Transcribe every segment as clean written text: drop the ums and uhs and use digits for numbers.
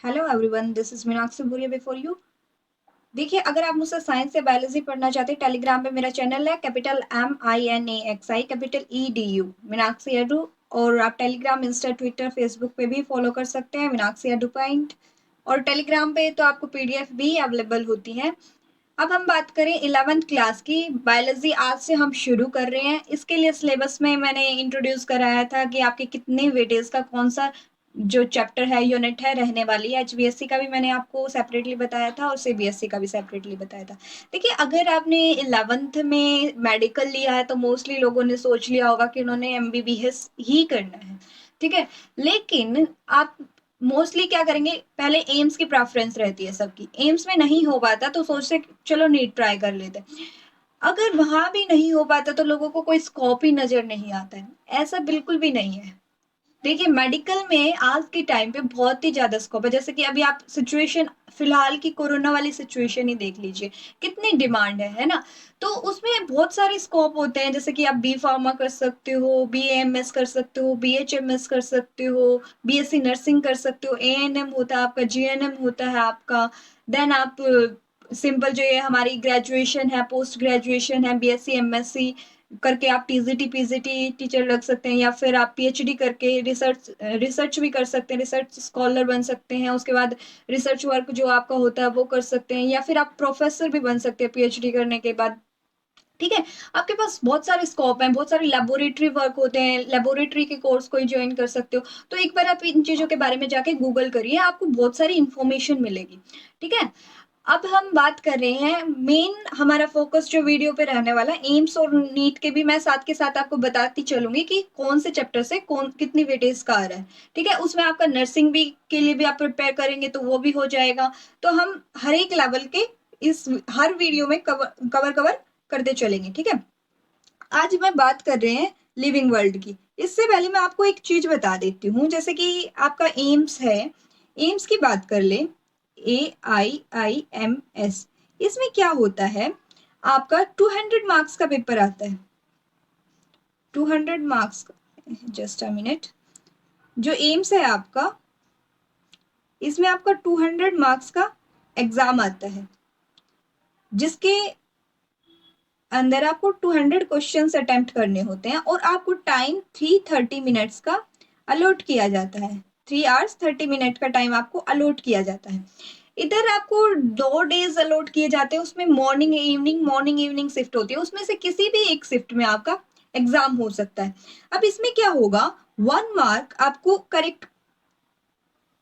Hello everyone, this is Meenakshi Bhuria before you. देखिए, अगर आप मुझसे साइंस या बायोलॉजी पढ़ना चाहते हैं, टेलीग्राम पे मेरा चैनल है capital MINAXI capital EDU Meenakshi edu. और आप टेलीग्राम, इंस्टा, ट्विटर, फेसबुक पे भी फॉलो कर सकते हैं मीनाक्षी एडू पॉइंट। और टेलीग्राम पे तो आपको PDF भी अवेलेबल होती है। अब हम बात करें 11th क्लास की बायोलॉजी। आज से हम शुरू कर रहे हैं। इसके लिए सिलेबस में मैंने इंट्रोड्यूस कराया था कि आपके कितने वेटेज का कौन सा जो चैप्टर है, यूनिट है, रहने वाली है। HBSC का भी मैंने आपको सेपरेटली बताया था और CBSE का भी सेपरेटली बताया था। देखिए, अगर आपने 11th में मेडिकल लिया है तो मोस्टली लोगों ने सोच लिया होगा कि उन्होंने MBBS ही करना है, ठीक है। लेकिन आप मोस्टली क्या करेंगे, पहले एम्स की प्रेफरेंस रहती है सबकी। एम्स में नहीं हो पाता तो सोचते चलो नीट ट्राई कर लेते हैं। अगर वहां भी नहीं हो पाता तो लोगों को कोई स्कोप ही नजर नहीं आता है। ऐसा बिल्कुल भी नहीं है। देखिए, मेडिकल में आज के टाइम पे बहुत ही ज्यादा स्कोप है। जैसे कि अभी आप सिचुएशन, फिलहाल की कोरोना वाली सिचुएशन ही देख लीजिए, कितनी डिमांड है ना। तो उसमें बहुत सारे स्कोप होते हैं। जैसे कि आप B Pharma कर सकते हो, BAMS कर सकते हो, BHMS कर सकते हो, BSc नर्सिंग कर सकते हो, ANM होता है आपका, GNM होता है आपका। देन आप सिंपल जो ये हमारी ग्रेजुएशन है, पोस्ट ग्रेजुएशन है, BSc MSc करके आप TGT PGT टीचर लग सकते हैं, या फिर आप PhD करके रिसर्च भी कर सकते हैं, रिसर्च स्कॉलर बन सकते हैं। उसके बाद रिसर्च वर्क जो आपका होता है वो कर सकते हैं, या फिर आप प्रोफेसर भी बन सकते हैं PhD करने के बाद, ठीक है। आपके पास बहुत सारे स्कोप हैं, बहुत सारे लेबोरेटरी वर्क होते हैं, लेबोरेटरी के कोर्स कोई ज्वाइन कर सकते हो। तो एक बार आप इन चीजों के बारे में जाके गूगल करिए, आपको बहुत सारी इंफॉर्मेशन मिलेगी, ठीक है। अब हम बात कर रहे हैं, मेन हमारा फोकस जो वीडियो पे रहने वाला है, एम्स और नीट के भी मैं साथ के साथ आपको बताती चलूंगी कि कौन से चैप्टर से कौन कितनी वेटेज का आ रहा है, ठीक है। उसमें आपका नर्सिंग भी के लिए भी आप प्रिपेयर करेंगे तो वो भी हो जाएगा। तो हम हर एक लेवल के इस हर वीडियो में कवर करते चलेंगे, ठीक है। आज मैं बात कर रहे हैं लिविंग वर्ल्ड की। इससे पहले मैं आपको एक चीज बता देती हूँ। जैसे कि आपका एम्स है, एम्स की बात कर ले, AIIMS। इसमें क्या होता है, आपका 200 मार्क्स का पेपर आता है। 200 मार्क्स का, जस्ट अ मिनट। जो एम्स है आपका, इसमें आपका 200 मार्क्स का एग्जाम आता है, जिसके अंदर आपको 200 क्वेश्चंस अटेम्प्ट करने होते हैं और आपको टाइम 330 मिनट्स का अलॉट किया जाता है। 3 hours 30 minute का टाइम आपको अलॉट किया जाता है। इधर आपको 2 डेज अलॉट किए जाते हैं। उसमें मॉर्निंग इवनिंग शिफ्ट होती है। उसमें से किसी भी एक शिफ्ट में आपका एग्जाम हो सकता है। अब इसमें क्या होगा, 1 मार्क आपको करेक्ट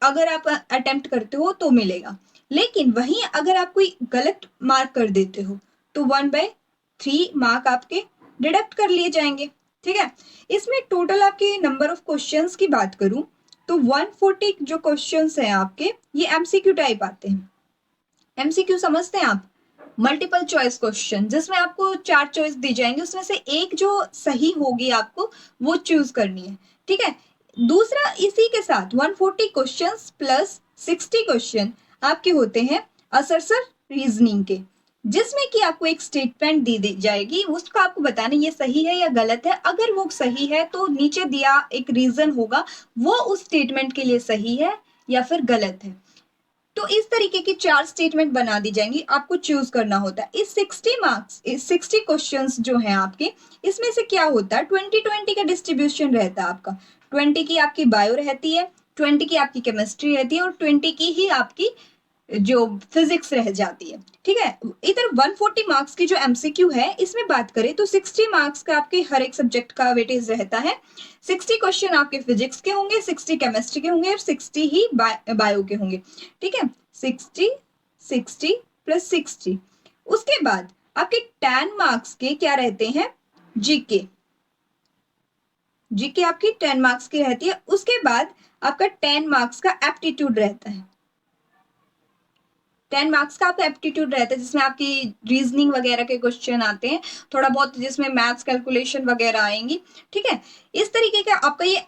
अगर आप अटेम्प्ट करते हो तो मिलेगा। लेकिन वहीं अगर आप कोई गलत मार्क कर देते हो तो 1/3 मार्क आपके डिडक्ट कर लिए जाएंगे, ठीक है। इसमें टोटल आपके नंबर ऑफ क्वेश्चंस की बात करूं तो 140 जो क्वेश्चंस हैं आपके, ये MCQ टाइप आते हैं। MCQ समझते हैं आप? मल्टीपल चॉइस क्वेश्चन, जिसमें आपको 4 चॉइस दी जाएंगी, उसमें से एक जो सही होगी आपको वो चूज करनी है, ठीक है। दूसरा, इसी के साथ 140 क्वेश्चंस प्लस 60 क्वेश्चन आपके होते हैं असरसर रीजनिंग के, जिसमें कि आपको एक स्टेटमेंट दी जाएगी। उसको आपको बताना ये सही है या गलत है। अगर वो सही है तो नीचे दिया एक रीजन होगा, वो उस स्टेटमेंट के लिए सही है या फिर गलत है। तो इस तरीके की 4 स्टेटमेंट बना दी जाएंगी, आपको चूज करना होता है। इस 60 मार्क्स, इस 60 क्वेश्चंस जो हैं आपके, इसमें से क्या होता है, 20-20 का डिस्ट्रीब्यूशन रहता है आपका। 20 की आपकी बायो रहती है, 20 की आपकी केमिस्ट्री रहती है और 20 की ही आपकी जो फिजिक्स रह जाती है, ठीक है। इधर 140 मार्क्स की जो MCQ है, इसमें बात करें तो 60 मार्क्स का आपके हर एक सब्जेक्ट का वेटेज रहता है। 60 क्वेश्चन आपके फिजिक्स के होंगे, 60 केमिस्ट्री के होंगे और 60 ही बायो के होंगे, ठीक है। 60 60 प्लस 60। उसके बाद आपके 10 मार्क्स के क्या रहते हैं, जीके। जीके आपकी 10 मार्क्स की रहती है। उसके बाद आपका 10 मार्क्स का एप्टीट्यूड रहता है। 10 मार्क्स का आपका एप्टीट्यूड रहता है, जिसमें आपकी रीजनिंग वगैरह के क्वेश्चन आते हैं, थोड़ा बहुत जिसमें मैथ्स कैलकुलेशन वगैरह आएंगी, ठीक है। इस तरीके का आपका ये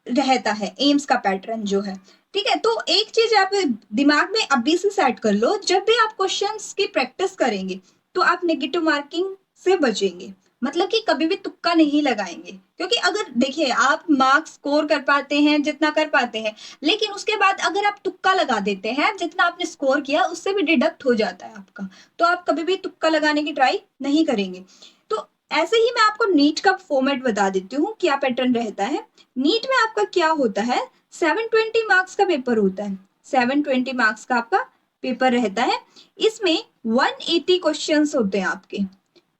रहता है एम्स का पैटर्न जो है, ठीक है। तो एक चीज आप दिमाग में अभी से सेट कर लो, जब भी आप क्वेश्चंस की प्रैक्टिस करेंगे तो आप नेगेटिव मार्किंग से बचेंगे। मतलब कि कभी भी तुक्का नहीं लगाएंगे, क्योंकि अगर देखिए आप मार्क्स स्कोर कर पाते हैं जितना कर पाते हैं, लेकिन उसके बाद अगर आप तुक्का लगा देते हैं, जितना आपने स्कोर किया उससे भी डिडक्ट हो जाता है आपका, तो आप कभी भी तुक्का लगाने की ट्राई नहीं करेंगे। तो ऐसे ही मैं आपको नीट का फॉर्मेट बता देती हूँ, क्या पैटर्न रहता है। नीट में आपका क्या होता है, 720 मार्क्स का पेपर होता है, 720 मार्क्स का आपका पेपर रहता है। इसमें 180 क्वेश्चंस होते हैं आपके,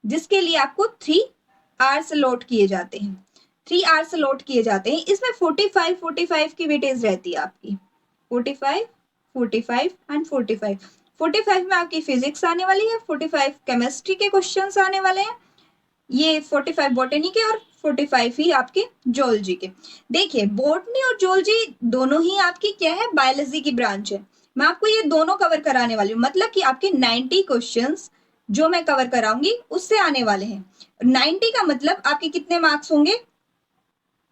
जिसके लिए आपको 3 आवर्स अलॉट किए जाते हैं, 3 आवर्स अलॉट किए जाते हैं। इसमें 45 की वेटेज रहती है आपकी, 45 45 एंड 45। 45 में आपकी फिजिक्स आने वाली है, 45 केमिस्ट्री के क्वेश्चंस आने वाले हैं, ये 45 बॉटनी के और 45 ही आपके जोलॉजी के। देखिए बॉटनी और जोलॉजी दोनों ही आपकी क्या है, बायोलॉजी की ब्रांच है। मैं आपको ये दोनों कवर कराने वाली हूँ, मतलब कि आपके 90 क्वेश्चंस जो मैं कवर कराऊंगी उससे आने वाले हैं। 90 का मतलब आपके कितने मार्क्स होंगे,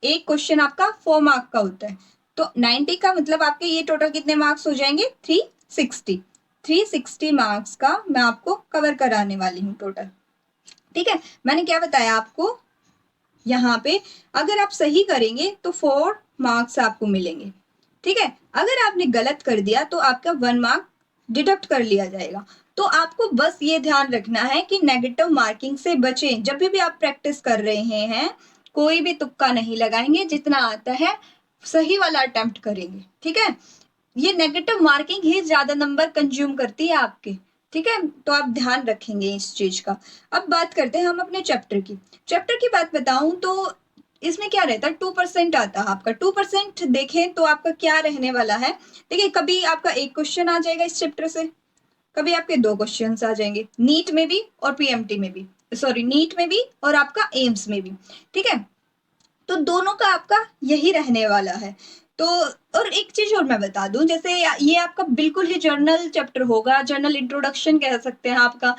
एक क्वेश्चन आपका 4 मार्क का होता है, तो 90 का मतलब आपके ये टोटल कितने मार्क्स हो जाएंगे, 360। 360 मार्क्स का मैं आपको कवर कराने वाली हूँ टोटल। ठीक है, मैंने क्या बताया आपको, यहाँ पे अगर आप सही करेंगे तो 4 मार्क्स आपको मिलेंगे। ठीक है, अगर आपने गलत कर दिया तो आपका 1 मार्क डिडक्ट कर लिया जाएगा। तो आपको बस ये ध्यान रखना है कि नेगेटिव मार्किंग से बचें। जब भी आप प्रैक्टिस कर रहे हैं कोई भी तुक्का नहीं लगाएंगे, जितना आता है सही वाला अटेम्प्ट करेंगे। ठीक है, ये नेगेटिव मार्किंग ही ज्यादा नंबर कंज्यूम करती है आपके। ठीक है, तो आप ध्यान रखेंगे इस चीज का। अब बात करते हैं हम अपने चैप्टर की। चैप्टर की बात बताऊं तो इसमें क्या रहता है, 2% आता है आपका। 2% देखें तो आपका क्या रहने वाला है, देखिए कभी आपका एक क्वेश्चन आ जाएगा इस चैप्टर से, कभी आपके 2 क्वेश्चन आ जाएंगे, नीट में भी और पीएमटी में भी, सॉरी नीट में भी और आपका एम्स में भी। ठीक है, तो दोनों का आपका यही रहने वाला है। तो और एक चीज और मैं बता दूं, जैसे ये आपका बिल्कुल ही जर्नल चैप्टर होगा, जर्नल इंट्रोडक्शन कह सकते हैं आपका।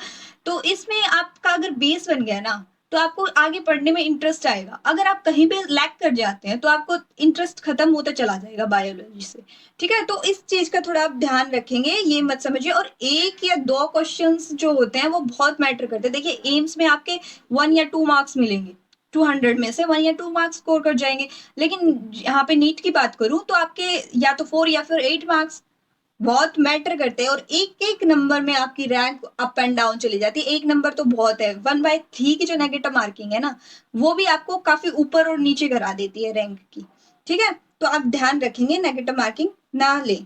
तो इसमें आपका अगर बेस बन गया ना तो आपको आगे पढ़ने में इंटरेस्ट आएगा। अगर आप कहीं पे लैग कर जाते हैं तो आपको इंटरेस्ट खत्म होता चला जाएगा बायोलॉजी से। ठीक है, तो इस चीज का थोड़ा आप ध्यान रखेंगे, ये मत समझिए। और 1 या 2 क्वेश्चंस जो होते हैं वो बहुत मैटर करते हैं। देखिए एम्स में आपके 1 या 2 मार्क्स मिलेंगे, 200 में से 1 या 2 मार्क्स स्कोर कर जाएंगे। लेकिन यहाँ पे नीट की बात करूं तो आपके या तो 4 या फिर 8 मार्क्स बहुत मैटर करते हैं, और एक एक नंबर में आपकी रैंक अप एंड डाउन चली जाती है। एक नंबर तो बहुत है, 1/3 की जो नेगेटिव मार्किंग है ना वो भी आपको काफी ऊपर और नीचे करा देती है रैंक की। ठीक है, तो आप ध्यान रखेंगे नेगेटिव मार्किंग ना ले।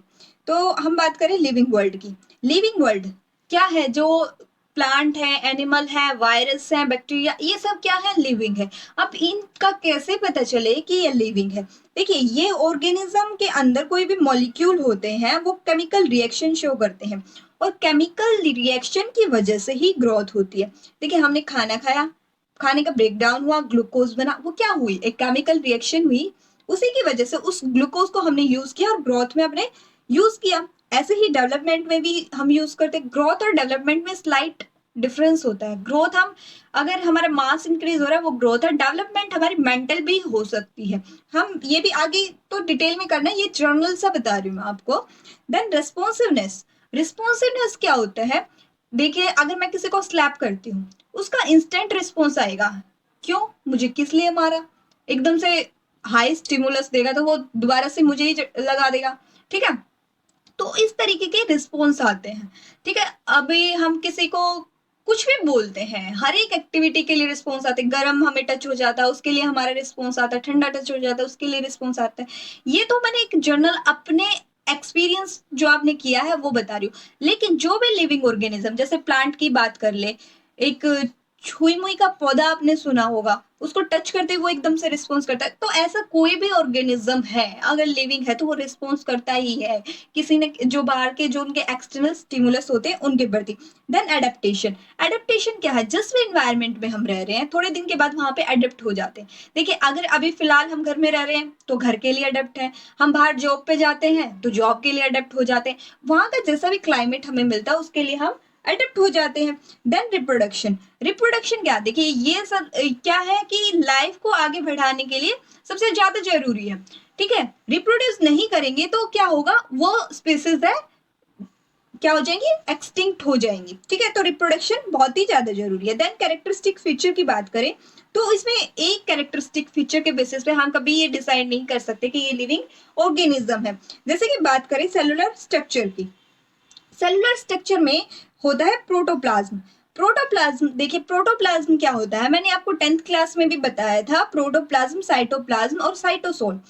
तो हम बात करें लिविंग वर्ल्ड की। लिविंग वर्ल्ड क्या है, जो प्लांट है, एनिमल है, वायरस है, बैक्टीरिया, ये सब क्या है, लिविंग है। अब इनका कैसे पता चले कि ये लिविंग है। देखिए ये ऑर्गेनिज्म के अंदर कोई भी मॉलिक्यूल होते हैं वो केमिकल रिएक्शन शो करते हैं, और केमिकल रिएक्शन की वजह से ही ग्रोथ होती है। देखिए हमने खाना खाया, खाने का ब्रेक डाउन हुआ, ग्लूकोज बना, वो क्या हुई, एक केमिकल रिएक्शन हुई, उसी की वजह से उस ग्लूकोज को हमने यूज किया और ग्रोथ में अपने यूज किया। ऐसे ही डेवलपमेंट में भी हम यूज करते हैं। ग्रोथ और डेवलपमेंट में स्लाइट डिफरेंस होता है। ग्रोथ हम अगर हमारा मास इंक्रीज हो रहा है वो ग्रोथ है, डेवलपमेंट हमारी मेंटल भी हो सकती है। हम ये भी आगे तो डिटेल में करना है, ये जर्नल सा बता रही हूँ मैं आपको। देन रिस्पॉन्सिवनेस, रिस्पॉन्सिवनेस क्या होता है, देखिए अगर मैं किसी को स्लैप करती हूँ उसका इंस्टेंट रिस्पॉन्स आएगा, क्यों, मुझे किस लिए मारा, एकदम से हाई स्टिमुलस देगा तो वो दोबारा से मुझे ही लगा देगा। ठीक है, तो इस तरीके के रिस्पॉन्स आते हैं। ठीक है, अभी हम किसी को कुछ भी बोलते हैं, हर एक एक्टिविटी के लिए रिस्पॉन्स आते हैं। गर्म हमें टच हो जाता है उसके लिए हमारा रिस्पॉन्स आता है, ठंडा टच हो जाता है उसके लिए रिस्पॉन्स आता है। ये तो मैंने एक जर्नल अपने एक्सपीरियंस जो आपने किया है वो बता रही हूँ। लेकिन जो भी लिविंग ऑर्गेनिज्म, जैसे प्लांट की बात कर ले, एक छुई मुई का पौधा आपने सुना होगा, उसको टच करते वो एकदम से रिस्पॉन्स करता है। तो ऐसा कोई भी ऑर्गेनिज्म है अगर लिविंग है तो वो रिस्पॉन्स करता ही है किसी ने, जो बाहर के जो उनके एक्सटर्नल स्टिमुलस होते हैं उनके प्रति। देन एडेप्टेशन, एडेप्टेशन क्या है, जिस भी इन्वायरमेंट में हम रह रहे हैं थोड़े दिन के बाद वहां पे एडेप्ट हो जाते हैं। देखिए अगर अभी फिलहाल हम घर में रह रहे हैं तो घर के लिए अडेप्ट है, हम बाहर जॉब पे जाते हैं तो जॉब के लिए अडेप्ट हो जाते हैं, वहां का जैसा भी क्लाइमेट हमें मिलता है उसके लिए हम अडेप्ट हो जाते हैं। देन रिप्रोडक्शन, रिप्रोडक्शन क्या, देखिए ये सब क्या है कि लाइफ को आगे बढ़ाने के लिए सबसे ज्यादा जरूरी है। ठीक है, रिप्रोड्यूस नहीं करेंगे तो क्या होगा, वो स्पीसीज है क्या हो जाएंगी, एक्सटिंक्ट हो जाएंगी। ठीक है, तो रिप्रोडक्शन बहुत ही ज्यादा जरूरी है। देन कैरेक्टरिस्टिक फीचर की बात करें तो इसमें एक कैरेक्टरिस्टिक फीचर के बेसिस पे हम कभी ये डिसाइड नहीं कर सकते कि ये लिविंग ऑर्गेनिज्म है। जैसे कि बात करें सेलुलर स्ट्रक्चर की, सेलुलर स्ट्रक्चर में होता है प्रोटोप्लाज्म। प्रोटोप्लाज्म देखिए, प्रोटोप्लाज्म क्या होता है, मैंने आपको 10th क्लास में भी बताया था, प्रोटोप्लाज्म, साइटोप्लाज्म और साइटोसोल।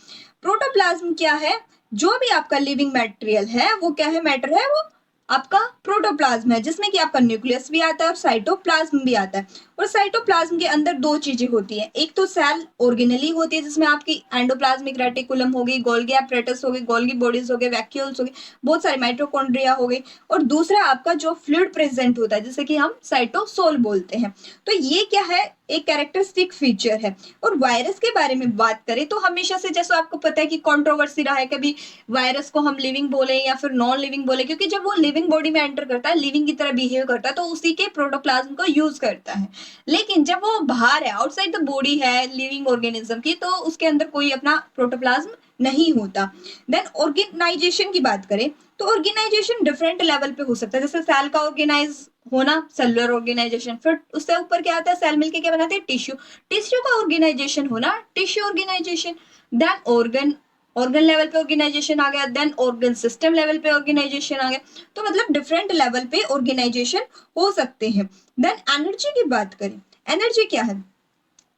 प्रोटोप्लाज्म क्या है, जो भी आपका लिविंग मटेरियल है वो क्या है, मैटर है, वो आपका प्रोटोप्लाज्म है, जिसमें कि आपका न्यूक्लियस भी आता है और साइटोप्लाज्म भी आता है। और साइटोप्लाज्म के अंदर दो चीजें होती हैं, एक तो सेल ऑर्गेनेली होती है जिसमें आपकी एंडोप्लाज्मिक रेटिकुलम होगी, गोल्गी एपरेटस होगी, गोल्गी बॉडीज हो गए, वैक्यूल्स हो गए, बहुत सारे माइटोकॉन्ड्रिया हो गई, और दूसरा आपका जो फ्लूइड प्रेजेंट होता है जिसे कि हम साइटोसोल बोलते हैं। तो ये क्या है, एक कैरेक्टरिस्टिक फीचर है। और वायरस के बारे में बात करें तो हमेशा से जैसे आपको पता है कि कंट्रोवर्सी रहा है, कभी वायरस को हम लिविंग बोले या फिर नॉन लिविंग बोले, क्योंकि जब वो लिविंग बॉडी में एंटर करता है, लिविंग की तरह बिहेव करता है, तो उसी के प्रोटोप्लाज्म को यूज करता है। लेकिन जब वो बाहर है, आउटसाइड द बॉडी है लिविंग ऑर्गेनिज्म की, तो उसके अंदर कोई अपना प्रोटोप्लाज्म नहीं होता। देन ऑर्गेनाइजेशन की बात करें तो ऑर्गेनाइजेशन डिफरेंट लेवल पे हो सकता है, जैसे सेल का ऑर्गेनाइज होना, सेलुलर ऑर्गेनाइजेशन, फिर उससे ऊपर क्या आता है, सेल मिलके क्या बनाते हैं, टिश्यू, टिश्यू का ऑर्गेनाइजेशन होना, tissue organization. Then organ, organ level पे ऑर्गेनाइजेशन आ गया, देन ऑर्गन सिस्टम लेवल पे ऑर्गेनाइजेशन आ गया। तो मतलब डिफरेंट लेवल पे ऑर्गेनाइजेशन हो सकते हैं। देन एनर्जी की बात करें, एनर्जी क्या है,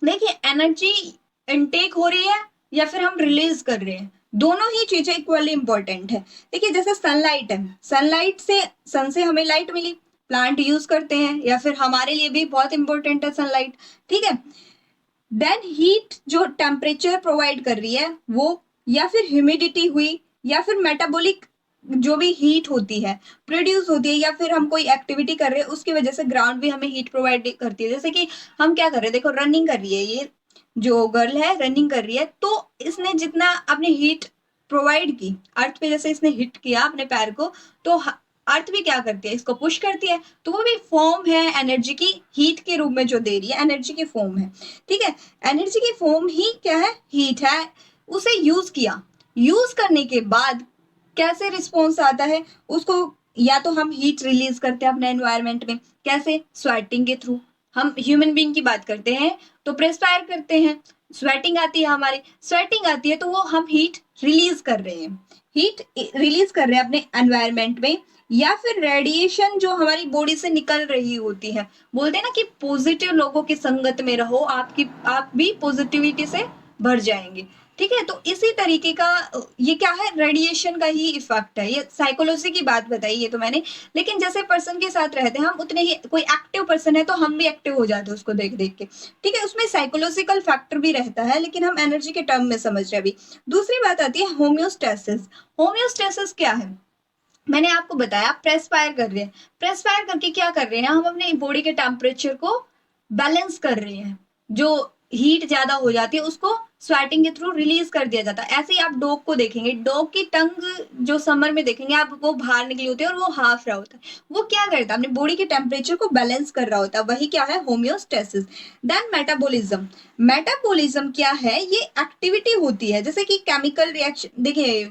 देखिए एनर्जी इनटेक हो रही है या फिर हम रिलीज कर रहे हैं, दोनों ही चीजें इक्वली इंपॉर्टेंट है। देखिए जैसे सनलाइट है, सनलाइट से, सन से हमें लाइट मिली, प्लांट यूज करते हैं, या फिर हमारे लिए भी बहुत इंपॉर्टेंट है सनलाइट। ठीक है, देन हीट जो टेम्परेचर प्रोवाइड कर रही है वो, या फिर ह्यूमिडिटी हुई, या फिर मेटाबॉलिक जो भी हीट होती है प्रोड्यूस होती है, या फिर हम कोई एक्टिविटी कर रहे हैं उसकी वजह से ग्राउंड भी हमें हीट प्रोवाइड करती है। जैसे कि हम क्या कर रहे हैं, देखो रनिंग कर रही है, ये जो गर्ल है रनिंग कर रही है, तो इसने जितना अपनी हीट प्रोवाइड की अर्थ पे, जैसे इसने हिट किया अपने पैर को, तो अर्थ भी क्या करती है, इसको पुश करती है, तो वो भी फॉर्म है एनर्जी की, हीट के रूप में जो दे रही है, एनर्जी की फॉर्म है। ठीक है, एनर्जी की फॉर्म ही क्या है, हीट है। उसे यूज किया, यूज करने के बाद कैसे रिस्पॉन्स आता है उसको, या तो हम हीट रिलीज करते हैं अपने एनवायरमेंट में, कैसे, स्वेटिंग के थ्रू। हम ह्यूमन बीइंग की बात करते हैं तो प्रेस्पायर करते हैं, स्वेटिंग आती है, हमारी स्वेटिंग आती है, तो वो हम हीट रिलीज कर रहे हैं, हीट रिलीज कर रहे हैं अपने एनवायरमेंट में। या फिर रेडिएशन जो हमारी बॉडी से निकल रही होती है, बोलते हैं ना कि पॉजिटिव लोगों की संगत में रहो, आप भी पॉजिटिविटी से भर जाएंगे। ठीक है, तो इसी तरीके का ये क्या है, रेडिएशन का ही इफेक्ट है। ये साइकोलॉजी की बात बताई ये तो मैंने, लेकिन जैसे पर्सन के साथ रहते हैं हम, उतने ही कोई एक्टिव पर्सन है तो हम भी एक्टिव हो जाते हैं उसको देख देख के। ठीक है, उसमें साइकोलॉजिकल फैक्टर भी रहता है, लेकिन हम एनर्जी के टर्म में समझ रहे हैं अभी। दूसरी बात आती है होम्योस्टेसिस। होम्योस्टेसिस क्या है, मैंने आपको बताया प्रेस फायर कर रहे हैं, प्रेस फायर करके क्या कर रहे हैं, हम अपने बॉडी के टेम्परेचर को बैलेंस कर रहे हैं, जो हीट ज्यादा हो जाती है उसको स्वेटिंग के थ्रू रिलीज कर दिया जाता है। ऐसे ही आप डॉग को देखेंगे, डॉग की टंग जो समर में देखेंगे आप, वो बाहर निकली होती है और वो हाफ रहा होता है, वो क्या करता है, अपने बॉडी के टेम्परेचर को बैलेंस कर रहा होता है, वही क्या है, होम्योस्टेसिस। देन मेटाबॉलिज्म, मेटाबॉलिज्म क्या है, ये एक्टिविटी होती है, जैसे कि केमिकल रिएक्शन, देखिए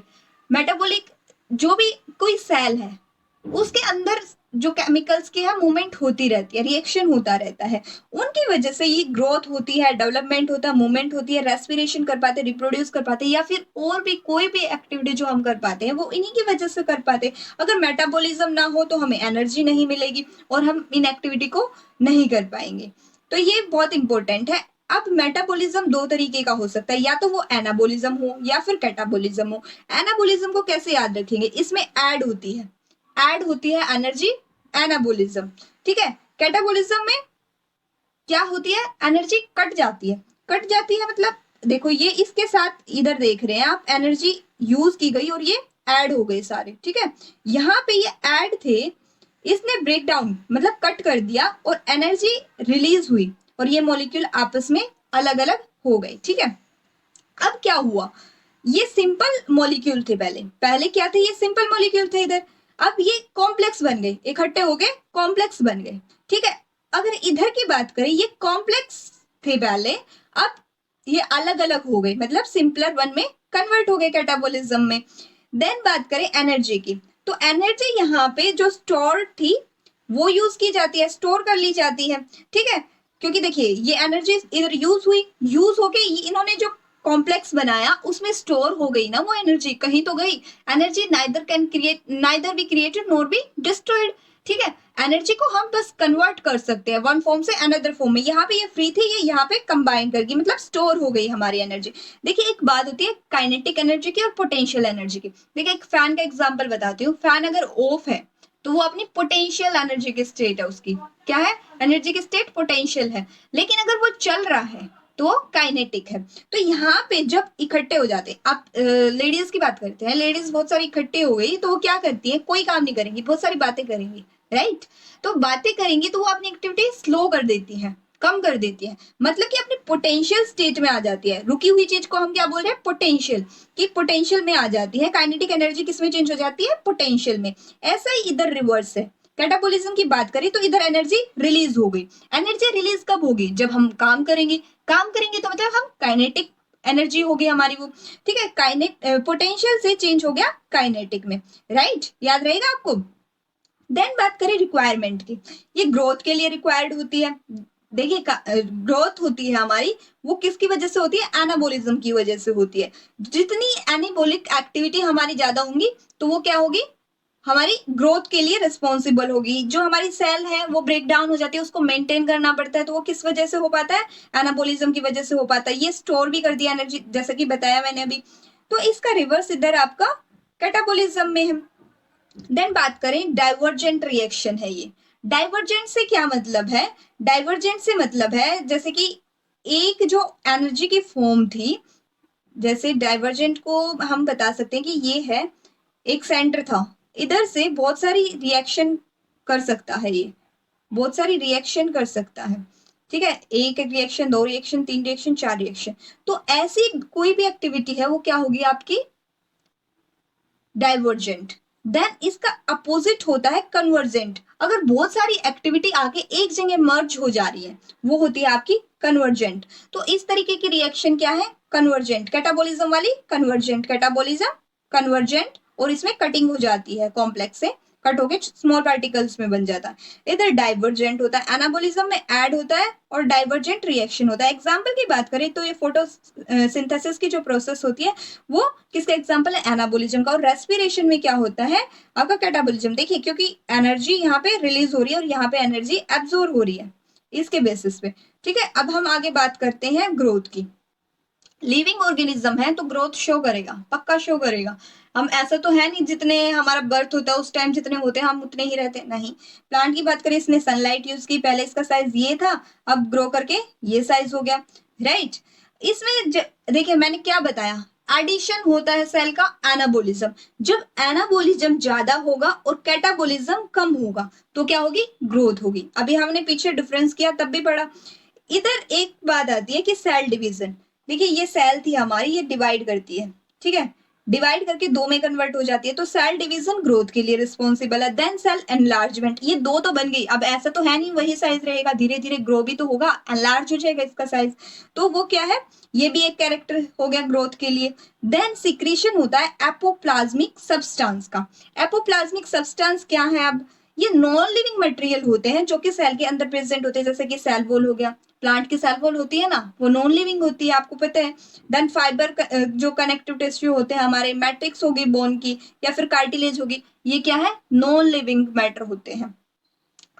मेटाबॉलिक जो भी कोई सेल है उसके अंदर जो केमिकल्स की है मूवमेंट होती रहती है, रिएक्शन होता रहता है, उनकी वजह से ये ग्रोथ होती है, डेवलपमेंट होता है, मूवमेंट होती है, रेस्पिरेशन कर पाते, रिप्रोड्यूस कर पाते, या फिर और भी कोई भी एक्टिविटी जो हम कर पाते हैं वो इन्हीं की वजह से कर पाते। अगर मेटाबॉलिज्म ना हो तो हमें एनर्जी नहीं मिलेगी और हम इन एक्टिविटी को नहीं कर पाएंगे। तो ये बहुत इंपॉर्टेंट है। अब मेटाबॉलिज्म दो तरीके का हो सकता है, या तो वो एनाबॉलिज्म हो या फिर कैटाबॉलिज्म हो। एनाबॉलिज्म को कैसे याद रखेंगे, इसमें ऐड होती है एनर्जी, एनाबॉलिज्म। ठीक है, कैटाबॉलिज्म में क्या होती है, एनर्जी कट जाती है, कट जाती है मतलब देखो ये इसके साथ इधर देख रहे हैं आप, एनर्जी यूज की गई और ये ऐड हो गए सारे। ठीक है, यहाँ पे ये ऐड थे, इसने ब्रेक डाउन मतलब कट कर दिया और एनर्जी रिलीज हुई और ये मॉलिक्यूल आपस में अलग अलग हो गए। ठीक है, अब क्या हुआ, ये सिंपल मॉलिक्यूल थे, पहले पहले क्या थे, ये सिंपल मॉलिक्यूल थे इधर, अब ये कॉम्प्लेक्स बन गए, इकट्ठे हो गए कॉम्प्लेक्स बन गए। ठीक है, अगर इधर की बात करें, ये कॉम्प्लेक्स थे पहले, अब ये अलग अलग हो गए, मतलब सिंपलर वन में कन्वर्ट हो गए कैटाबॉलिज्म में। देन बात करें एनर्जी की, तो एनर्जी यहाँ पे जो स्टोर थी वो यूज की जाती है, स्टोर कर ली जाती है, ठीक है। क्योंकि देखिए ये एनर्जी इधर यूज होके इन्होंने जो कॉम्प्लेक्स बनाया उसमें स्टोर हो गई ना वो एनर्जी, कहीं तो गई। Energy neither be created nor be destroyed, ठीक है। एनर्जी को हम बस कन्वर्ट कर सकते हैं वन फॉर्म से अनदर फॉर्म में। यहाँ पे ये फ्री थी, ये यहाँ पे कंबाइन करके मतलब स्टोर हो गई हमारी एनर्जी। देखिए एक बात होती है काइनेटिक एनर्जी की और पोटेंशियल एनर्जी की। देखिए एक फैन का एग्जांपल बताती हूँ। फैन अगर ऑफ है तो वो अपनी पोटेंशियल एनर्जी की स्टेट है, उसकी क्या है, एनर्जी की स्टेट पोटेंशियल है। लेकिन अगर वो चल रहा है तो काइनेटिक है। तो यहाँ पे जब इकट्ठे हो जाते, आप लेडीज की बात करते हैं, लेडीज बहुत सारी इकट्ठे हो गई तो वो क्या करती है, कोई काम नहीं करेंगी, बहुत सारी बातें करेंगी, राइट। तो बातें करेंगी तो वो अपनी एक्टिविटी स्लो कर देती है, कम कर देती है, मतलब कि अपनी पोटेंशियल स्टेट में आ जाती है। रुकी हुई चीज को हम क्या बोल रहे हैं, पोटेंशियल, कि पोटेंशियल में आ जाती है। काइनेटिक एनर्जी किसमें चेंज हो जाती है, पोटेंशियल में। ऐसा ही इधर रिवर्स है। कैटाबोलिज्म की बात करें तो इधर एनर्जी रिलीज हो गई। एनर्जी रिलीज कब होगी, जब हम काम करेंगे। काम करेंगे तो मतलब हम काइनेटिक एनर्जी होगी हमारी वो, ठीक है। पोटेंशियल से चेंज हो गया काइनेटिक में, राइट, याद रहेगा आपको। देन बात करें रिक्वायरमेंट की, ये ग्रोथ के लिए रिक्वायर्ड होती है। देखिए ग्रोथ होती है हमारी, वो किसकी वजह से होती है, एनाबोलिज्म की वजह से होती है। जितनी एनाबोलिक एक्टिविटी हमारी ज्यादा होंगी तो वो क्या होगी, हमारी ग्रोथ के लिए रिस्पॉन्सिबल होगी। जो हमारी सेल है वो ब्रेक डाउन हो जाती है, उसको मेंटेन करना पड़ता है, तो वो किस वजह से हो पाता है, एनाबोलिज्म की वजह से हो पाता है। ये स्टोर भी कर दिया एनर्जी, जैसा कि बताया मैंने अभी। तो इसका रिवर्स इधर आपका कैटाबोलिज्म में है। देन बात करें डाइवर्जेंट रिएक्शन है ये। डाइवर्जेंट से क्या मतलब है, डाइवर्जेंट से मतलब है जैसे कि एक जो एनर्जी की फॉर्म थी, जैसे डाइवर्जेंट को हम बता सकते हैं कि ये है एक सेंटर था, इधर से बहुत सारी रिएक्शन कर सकता है, ये बहुत सारी रिएक्शन कर सकता है, ठीक है। एक रिएक्शन, दो रिएक्शन, तीन रिएक्शन, चार रिएक्शन। तो ऐसी कोई भी एक्टिविटी है वो क्या होगी आपकी, डाइवर्जेंट। देन इसका अपोजिट होता है कन्वर्जेंट। अगर बहुत सारी एक्टिविटी आके एक जगह मर्ज हो जा रही है वो होती है आपकी कन्वर्जेंट। तो इस तरीके की रिएक्शन क्या है, कन्वर्जेंट। कैटाबोलिज्म वाली कन्वर्जेंट, कैटाबोलिज्म कन्वर्जेंट, और इसमें कटिंग हो जाती है, कॉम्प्लेक्स से कट होके स्मॉल पार्टिकल्स में बन जाता है। इधर डाइवर्जेंट होता है, एनाबोलिज्म में ऐड होता है, और डाइवर्जेंट रिएक्शन होता है। एग्जाम्पल की बात करें तो ये फोटोसिंथेसिस की जो प्रोसेस होती है वो किसका एग्जाम्पल है, एनाबोलिज्म का। और रेस्पिरेशन में क्या होता है आपका, कैटाबोलिज्म। देखिए क्योंकि एनर्जी यहाँ पे रिलीज हो रही है और यहाँ पे एनर्जी एब्जॉर्ब हो रही है, इसके बेसिस पे, ठीक है। अब हम आगे बात करते हैं ग्रोथ की। लिविंग ऑर्गेनिज्म है तो ग्रोथ शो करेगा, पक्का शो करेगा। हम ऐसा तो है नहीं जितने हमारा बर्थ होता है उस टाइम जितने होते हैं हम उतने ही रहते हैं, नहीं। प्लांट की बात करें, इसने सनलाइट यूज की, पहले इसका साइज ये था, अब ग्रो करके ये साइज हो गया, राइट। इसमें देखिए मैंने क्या बताया, एडिशन होता है सेल का एनाबोलिज्म। जब एनाबोलिज्म ज्यादा होगा और कैटाबोलिज्म कम होगा तो क्या होगी, ग्रोथ होगी। अभी हमने पीछे डिफरेंस किया तब भी पढ़ा। इधर एक बात आती है कि सेल डिवीजन। देखिए ये सेल थी हमारी, ये डिवाइड करती है, ठीक है, डिवाइड करके दो में कन्वर्ट हो जाती है। तो सेल डिवीजन ग्रोथ के लिए रिस्पॉन्सिबल है। देन सेल एनलार्जमेंट, ये दो तो बन गई। अब ऐसा तो है नहीं वही साइज रहेगा, धीरे धीरे ग्रो भी तो होगा, एनलार्ज हो जाएगा इसका साइज। तो वो क्या है, ये भी एक कैरेक्टर हो गया ग्रोथ के लिए। देन सिक्रीशन होता है एपोप्लाज्मिक सब्सटेंस का। एपोप्लाज्मिक सब्सटेंस क्या है, अब ये नॉन लिविंग मटेरियल होते हैं जो कि सेल के अंदर प्रेजेंट होते हैं, जैसे कि सेल वॉल हो गया, प्लांट की सेल वॉल होती है ना, वो नॉन लिविंग होती है, आपको पता है। देन फाइबर जो कनेक्टिव टिश्यू होते हैं हमारे, मैट्रिक्स होगी बोन की या फिर कार्टिलेज होगी, ये क्या है, नॉन लिविंग मैटर होते हैं।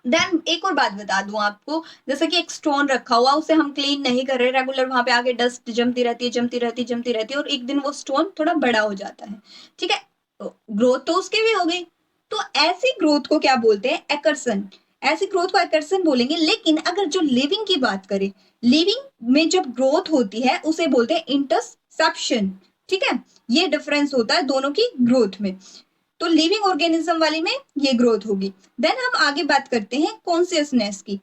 देन एक और बात बता दूं आपको, जैसे कि एक स्टोन रखा हुआ, उसे हम क्लीन नहीं कर रहे रेगुलर, वहां पे आगे डस्ट जमती रहती है, जमती रहती है, जमती रहती है, और एक दिन वो स्टोन थोड़ा बड़ा हो जाता है, ठीक है। तो ग्रोथ तो उसकी भी हो गई। तो ऐसी ग्रोथ को क्या बोलते हैं, एकर्सन। ऐसी ग्रोथ को एकर्सन बोलेंगे। लेकिन अगर जो लिविंग की बात करें, लिविंग में जब ग्रोथ होती है उसे बोलते हैं इंटरसेप्शन, ठीक है। ये डिफरेंस होता है दोनों की ग्रोथ में। तो लिविंग ऑर्गेनिज्म वाली में ये ग्रोथ होगी। देन हम आगे बात करते हैं कॉन्सियसनेस की।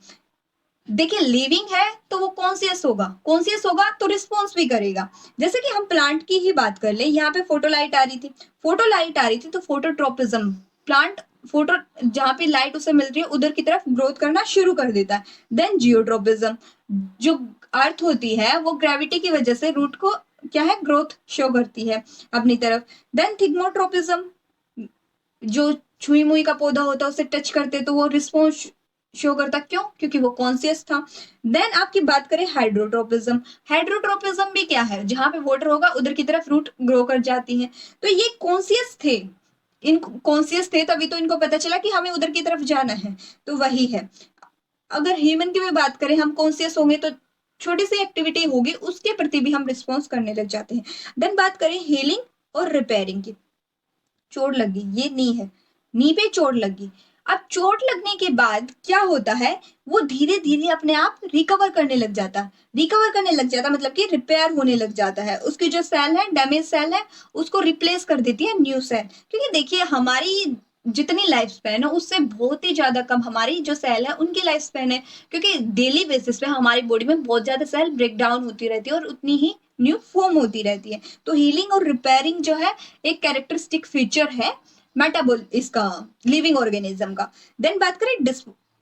देखिए लिविंग है तो वो कॉन्सियस होगा, कॉन्सियस होगा तो रिस्पॉन्स भी करेगा। जैसे कि हम प्लांट की ही बात कर ले, यहाँ पे फोटोलाइट आ रही थी, फोटोलाइट आ रही थी तो फोटोट्रोपिज्म, प्लांट फोटो जहां पे लाइट उसे मिल रही है उधर की तरफ ग्रोथ करना शुरू कर देता है। देन जियोट्रोपिज्म, जो अर्थ होती है वो ग्रेविटी की वजह से रूट को क्या है, ग्रोथ शो करती है अपनी तरफ। देन थिग्मोट्रोपिज्म, जो छुई मुई का पौधा होता है उसे टच करते तो वो रिस्पॉन्स शो करता, क्यों? क्योंकि वो कॉन्शियस था। देन आपकी बात करें हाइड्रोट्रोपिज्म, हाइड्रोट्रोपिज्म भी क्या है? जहां पे वाटर होगा उधर की तरफ रूट ग्रो कर जाती है। तो ये कॉन्शियस थे, इन कॉन्शियस थे तभी तो इनको पता चला कि हमें उधर की तरफ जाना है। तो वही है। अगर ह्यूमन की भी बात करें, हम कॉन्शियस होंगे तो छोटी सी एक्टिविटी होगी उसके प्रति भी हम रिस्पॉन्स करने लग जाते हैं। देन बात करें हीलिंग और रिपेयरिंग की। चोट लगी, ये नी है, नी पे चोट लगी। अब चोट लगने के बाद क्या होता है, वो धीरे धीरे अपने आप रिकवर करने लग जाता है। रिकवर करने लग जाता मतलब कि रिपेयर होने लग जाता है। उसकी जो सेल है, डैमेज सेल है, उसको रिप्लेस कर देती है न्यू सेल। क्योंकि देखिए हमारी जितनी लाइफ स्पैन है उससे बहुत ही ज्यादा कम हमारी जो सेल है उनकी लाइफ स्पैन है। क्योंकि डेली बेसिस पे हमारी बॉडी में बहुत ज्यादा सेल ब्रेक डाउन होती रहती है और उतनी ही न्यू फॉर्म होती रहती है। तो हीलिंग और रिपेयरिंग जो है एक कैरेक्टरिस्टिक फीचर है मेटाबॉल इसका, लिविंग ऑर्गेनिज्म का। देन बात करें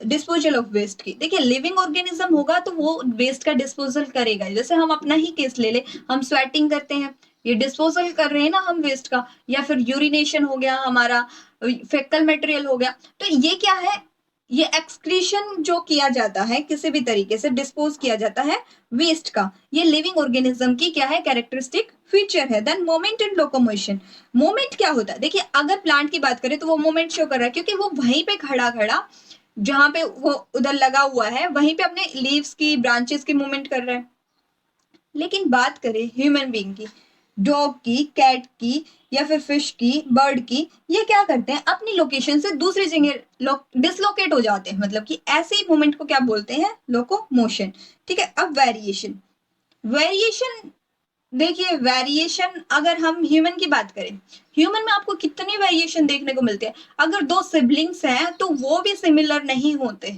डिस्पोजल ऑफ वेस्ट की। देखिए लिविंग ऑर्गेनिज्म होगा तो वो वेस्ट का डिस्पोजल करेगा। जैसे हम अपना ही केस ले ले, हम स्वेटिंग करते हैं, ये डिस्पोजल कर रहे हैं ना हम वेस्ट का। या फिर यूरिनेशन हो गया हमारा, फेकल मटेरियल हो गया, तो ये क्या है, ये एक्सक्रीशन जो किया जाता है किसी भी तरीके से डिस्पोज किया जाता है वेस्ट का, ये लिविंग ऑर्गेनिज्म की क्या है, कैरेक्टरिस्टिक फीचर है। Then moment and locomotion. Moment क्या होता है, देखिए अगर प्लांट की बात करें तो वो मोमेंट शो कर रहा है क्योंकि वो वहीं पे खड़ा खड़ा जहां पे वो उधर लगा हुआ है वहीं पे अपने लीव्स की ब्रांचेस की मूवमेंट कर रहा है। लेकिन बात करें ह्यूमन बीइंग की, डॉग की, कैट की, या फिर फिश की, बर्ड की, ये क्या करते हैं, अपनी लोकेशन से दूसरी जगह डिसलोकेट हो जाते हैं। मतलब कि ऐसे मूवमेंट को क्या बोलते हैं, लोकोमोशन। ठीक है। अब वेरिएशन, वेरिएशन देखिए वेरिएशन अगर हम ह्यूमन की बात करें, ह्यूमन में आपको कितनी वेरिएशन देखने को मिलती है। अगर दो सिबलिंग्स हैं तो वो भी सिमिलर नहीं होते,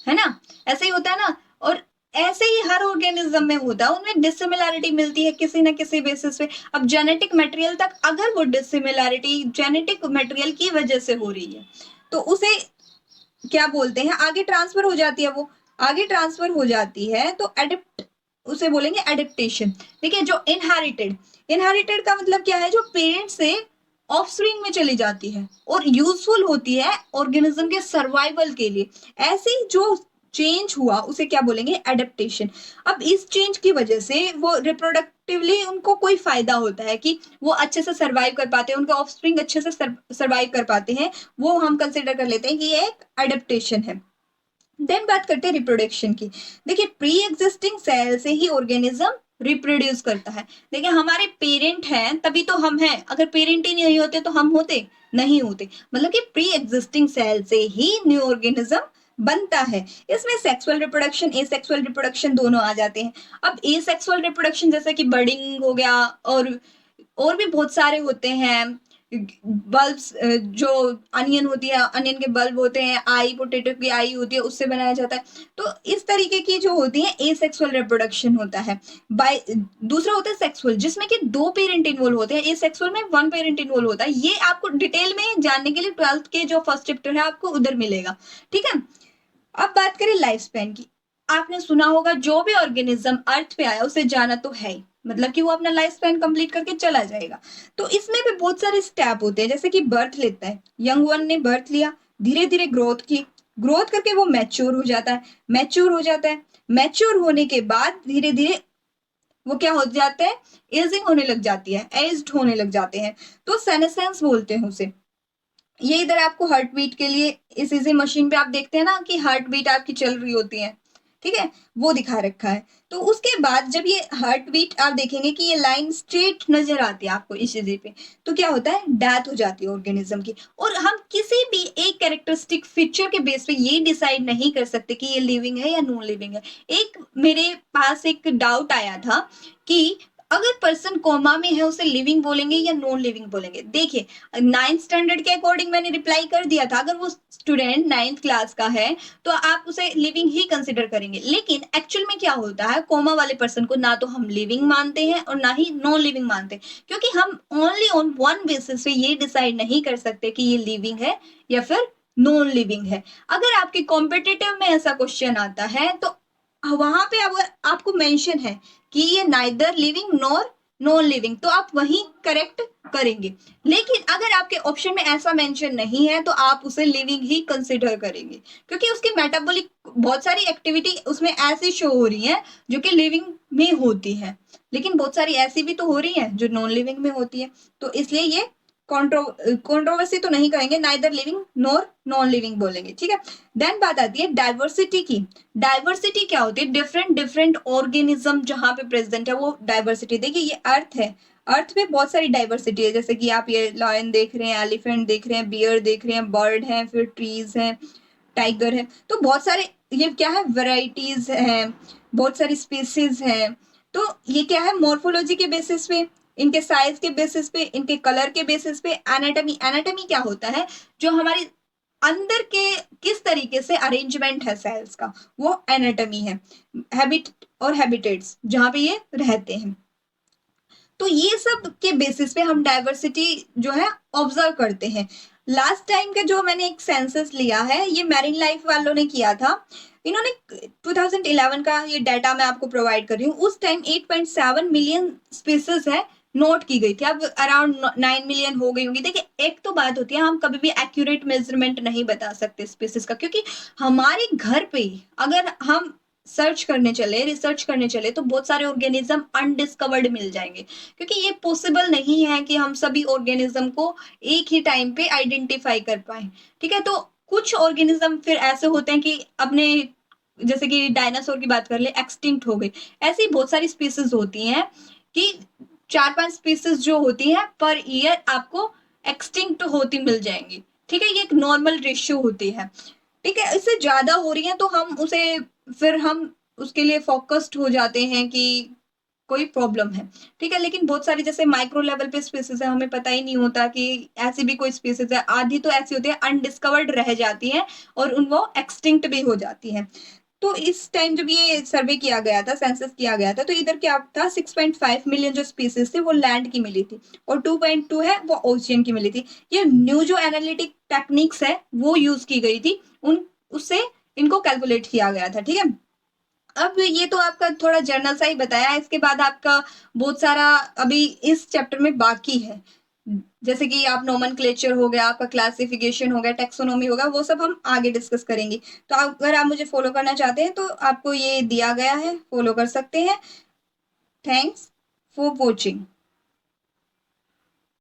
है ना, ऐसे ही होता है ना। और ऐसे ही हर ऑर्गेनिज्म में होता है, उनमें डिसिमिलैरिटी मिलती है किसी ना किसी बेसिस पे। अब जेनेटिक मटेरियल तक अगर वो डिसिमिलैरिटी जेनेटिक मटेरियल की वजह से हो रही है तो उसे क्या बोलते हैं, आगे ट्रांसफर हो जाती है, वो आगे ट्रांसफर हो जाती है तो एडिप्ट, उसे बोलेंगे एडेप्टेशन। देखिए जो इनहेरिटेड, इनहेरिटेड का मतलब क्या है, जो पेरेंट से ऑफस्प्रिंग में चली जाती है और यूजफुल होती है ऑर्गेनिज्म के सर्वाइवल के लिए, ऐसी जो चेंज हुआ उसे क्या बोलेंगे, एडेप्टेशन। अब इस चेंज की वजह से वो रिप्रोडक्टिवली उनको कोई फायदा होता है कि वो अच्छे से सर्वाइव कर पाते हैं, उनके ऑफस्प्रिंग अच्छे से सर्वाइव कर पाते हैं, वो हम कंसिडर कर लेते हैं कि ये एक एडेप्टेशन है। देन बात करते हैं रिप्रोडक्शन की। देखिए प्री एग्जिस्टिंग सेल से ही ऑर्गेनिज्म रिप्रोड्यूस करता है। देखिए हमारे पेरेंट हैं तभी तो हम हैं, अगर पेरेंट ही नहीं होते तो हम होते नहीं होते। मतलब कि प्री एग्जिस्टिंग सेल से ही न्यू ऑर्गेनिज्म बनता है। इसमें सेक्सुअल रिप्रोडक्शन, एसेक्सुअल रिप्रोडक्शन दोनों आ जाते हैं। अब एसेक्सुअल रिप्रोडक्शन जैसे कि बर्डिंग हो गया और भी बहुत सारे होते हैं। बल्ब्स, जो अनियन होती है, अनियन के बल्ब होते हैं, आई पोटैटो की आई होती है उससे बनाया जाता है। तो इस तरीके की जो होती है एसेक्सुअल रिप्रोडक्शन होता है। बाय दूसरा होता है सेक्सुअल, जिसमें कि दो पेरेंट इन्वॉल्व होते हैं। एसेक्सुअल में वन पेरेंट इन्वॉल्व होता है। ये आपको डिटेल में जानने के लिए 12th के जो फर्स्ट चैप्टर है आपको उधर मिलेगा। ठीक है। अब बात करें लाइफ स्पैन की। आपने सुना होगा जो भी ऑर्गेनिज्म अर्थ पे आया उसे जाना तो है ही, मतलब कि वो अपना लाइफ स्पैन कंप्लीट करके चला जाएगा। तो इसमें भी बहुत सारे स्टेप होते हैं, जैसे कि बर्थ लेता है, यंग वन ने बर्थ लिया, धीरे धीरे ग्रोथ की, ग्रोथ करके वो मैच्योर हो जाता है, मैच्योर हो जाता है, मैच्योर होने के बाद धीरे धीरे वो क्या हो जाता है, एजिंग होने लग जाती है, एज्ड होने लग जाते हैं। तो सेनेसेंस बोलते हैं उसे। ये इधर आपको हार्ट बीट के लिए इस इसी मशीन पे आप देखते हैं ना कि हार्ट बीट आपकी चल रही होती है, ठीक है, वो दिखा रखा है। तो उसके बाद जब ये हार्ट बीट आप देखेंगे कि ये लाइन स्ट्रेट नजर आती है आपको इस चीज पे, तो क्या होता है, डेथ हो जाती है ऑर्गेनिज्म की। और हम किसी भी एक कैरेक्टरिस्टिक फीचर के बेस पे ये डिसाइड नहीं कर सकते कि ये लिविंग है या नॉन लिविंग है। एक मेरे पास एक डाउट आया था कि अगर पर्सन कोमा में है उसे लिविंग बोलेंगे या नॉन लिविंग बोलेंगे। देखिए 9th स्टैंडर्ड के अकॉर्डिंग मैंने रिप्लाई कर दिया था, अगर वो स्टूडेंट 9th क्लास का है तो आप उसे लिविंग ही कंसिडर करेंगे। लेकिन एक्चुअल में क्या होता है, कोमा वाले पर्सन को ना तो हम लिविंग मानते हैं और ना ही नॉन लिविंग मानते हैं, क्योंकि हम ओनली ऑन वन बेसिस पे ये डिसाइड नहीं कर सकते कि ये लिविंग है या फिर नॉन लिविंग है। अगर आपके कॉम्पिटिटिव में ऐसा क्वेश्चन आता है तो वहां पे अगर आपको मेंशन है कि ये neither living nor non living, तो आप वही करेक्ट करेंगे। लेकिन अगर आपके ऑप्शन में ऐसा मेंशन नहीं है तो आप उसे लिविंग ही कंसिडर करेंगे, क्योंकि उसकी मेटाबॉलिक बहुत सारी एक्टिविटी उसमें ऐसी शो हो रही है जो कि लिविंग में होती है, लेकिन बहुत सारी ऐसी भी तो हो रही है जो नॉन लिविंग में होती है। तो इसलिए ये कंट्रोवर्सी तो नहीं कहेंगे, neither living nor non living बोलेंगे, ठीक है। देन बात आती है डाइवर्सिटी की। डाइवर्सिटी क्या होती है? डिफरेंट डिफरेंट ऑर्गेनिज्म जहां पे प्रेजेंट है वो डाइवर्सिटी। देखिए ये अर्थ है, अर्थ में बहुत सारी डाइवर्सिटी है, जैसे कि आप ये लायन देख रहे हैं, एलिफेंट देख रहे हैं, बियर देख रहे हैं, बर्ड है, फिर ट्रीज है, टाइगर है, तो बहुत सारे ये क्या है, वेराइटीज है, बहुत सारी स्पीसीज है। तो ये क्या है, मॉर्फोलॉजी के बेसिस पे, इनके साइज के बेसिस पे, इनके कलर के बेसिस पे। एनाटॉमी, एनाटॉमी क्या होता है? जो हमारी अंदर के किस तरीके से अरेंजमेंट है सेल्स का, वो एनाटॉमी है। हैबिट और हैबिटेट्स जहां पे ये रहते हैं, तो ये सब के बेसिस पे हम डाइवर्सिटी जो है ऑब्जर्व करते हैं। लास्ट टाइम का जो मैंने एक सेंसस लिया है, ये मैरिन लाइफ वालों ने किया था। इन्होंने 2011 का ये डाटा मैं आपको प्रोवाइड कर रही हूँ। उस टाइम 8.7 मिलियन स्पीसीज है नोट की गई थी, अब अराउंड 9 मिलियन हो गई होंगी। देखिए एक तो बात होती है, हम कभी भी एक्यूरेट मेजरमेंट नहीं बता सकते स्पीसीज का, क्योंकि हमारे घर पे अगर हम सर्च करने चले, रिसर्च करने चले, तो बहुत सारे ऑर्गेनिज्म अनडिस्कवर्ड मिल जाएंगे, क्योंकि ये पॉसिबल नहीं है कि हम सभी ऑर्गेनिज्म को एक ही टाइम पे आइडेंटिफाई कर पाए, ठीक है। तो कुछ ऑर्गेनिज्म फिर ऐसे होते हैं कि अपने, जैसे कि डायनासोर की बात कर ले, एक्सटिंक्ट हो गई। ऐसी बहुत सारी स्पीसीज होती हैं कि 4-5 स्पीसीज जो होती हैं पर ईयर आपको एक्सटिंक्ट होती मिल जाएंगी, ठीक है। ये एक नॉर्मल रेशियो होती है, ठीक है। इससे ज्यादा हो रही है तो हम उसे, फिर हम उसके लिए फोकस्ड हो जाते हैं कि कोई प्रॉब्लम है, ठीक है। लेकिन बहुत सारी जैसे माइक्रो लेवल पे स्पीसीज है, हमें पता ही नहीं होता कि ऐसी भी कोई स्पीसीज है। आधी तो ऐसी होती है अनडिस्कवर्ड रह जाती है और उन वो एक्सटिंक्ट भी हो जाती है। तो इस टाइम जब ये सर्वे किया गया था, सेंसस किया गया था, तो इधर क्या था, 6.5 मिलियन जो स्पीसीज थी वो लैंड की मिली थी, और 2.2 है वो ओशियन की मिली थी। ये न्यू जो एनालिटिक टेक्निक्स है वो यूज की गई थी, उन उससे इनको कैलकुलेट किया गया था, ठीक है। अब ये तो आपका थोड़ा जर्नल सा ही बताया, इसके बाद आपका बहुत सारा अभी इस चैप्टर में बाकी है, जैसे कि आप नोमेनक्लेचर हो गया, आपका क्लासिफिकेशन हो गया, टेक्सोनोमी होगा, वो सब हम आगे डिस्कस करेंगे। तो अगर आप मुझे फॉलो करना चाहते हैं तो आपको ये दिया गया है, फॉलो कर सकते हैं। Thanks for watching.